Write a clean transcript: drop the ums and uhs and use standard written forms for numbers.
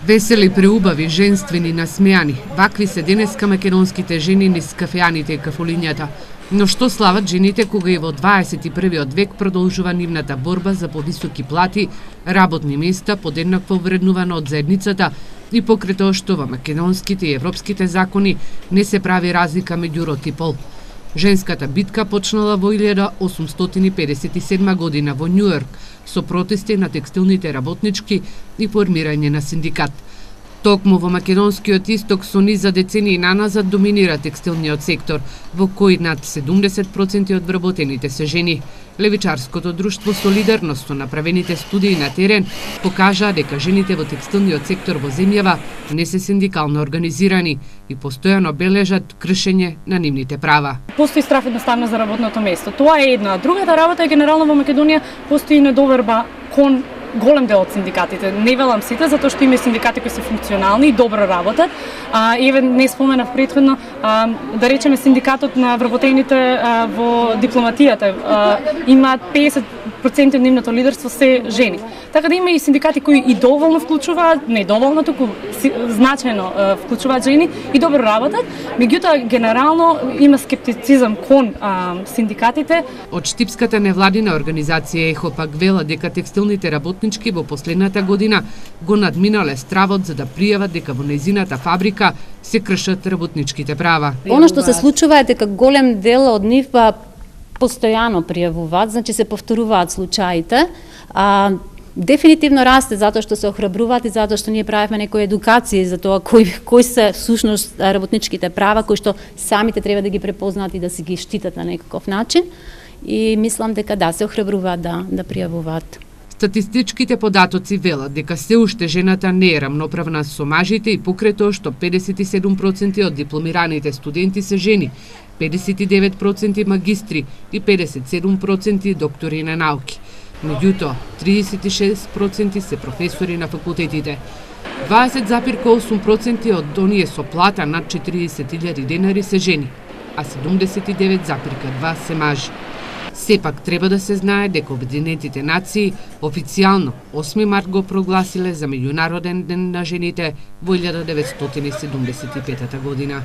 Весели, преубави, женствени, насмеани, вакви се денеска македонските жени низ кафеаните и кафулињата. Но што слават жените кога и во 21. век продолжува нивната борба за повисоки плати, работни места, подеднакво вреднувано од заедницата и покрај тоа што во македонските и европските закони не се прави разлика меѓу род и пол. Женската битка почнала во 1857 година во Њујорк со протести на текстилните работнички и формирање на синдикат. Токму во македонскиот исток со низ за децении наназад доминира текстилниот сектор, во кој над 70% од вработените се жени. Левичарското друштво Солидарност со направените студии на терен покажаа дека жените во текстилниот сектор во земјава не се синдикално организирани и постојано бележат кршење на нивните права. Постои страф едноставно за работното место. Тоа е една. Другата работа е генерално во Македонија постои недоверба кон голем дел од синдикатите. Не велам сите, затоа што има синдикати кои се функционални и добро работат. Еве не споменав претходно, да речеме синдикатот на вработените во дипломатијата имаат 50% од нивното лидерство се жени. Така да има и синдикати кои и доволно вклучуваат, не доволно, туку значајно вклучуваат жени и добро работат. Меѓутоа генерално има скептицизам кон синдикатите. Од штипската невладина организација ЕХО пак вела дека текстилните работнички во последната година го надминале стравот за да пријават дека во нејзината фабрика се кршат работничките права. Оно што се случува е дека голем дел од нив постојано пријавуваат, значи се повторуваат случаите. Дефинитивно расте затоа што се охрабруваат и затоа што ние правевме некои едукации за тоа кои се всушност работничките права, кои што самите треба да ги препознаат и да си ги штитат на некаков начин. И мислам дека да, се охрабруваат да пријавуваат. Статистичките податоци велат дека се уште жената не е рамноправна со мажите и покрај тоа што 57% од дипломираните студенти се жени, 59% магистри и 57% доктори на науки. Меѓутоа, 36% се професори на факултетите. 20,8% од оние со плата над 40.000 денари се жени, а 79,2% се мажи. Сепак треба да се знае дека Обединетите нации официјално 8 март го прогласиле за Меѓународен ден на жените во 1975 година.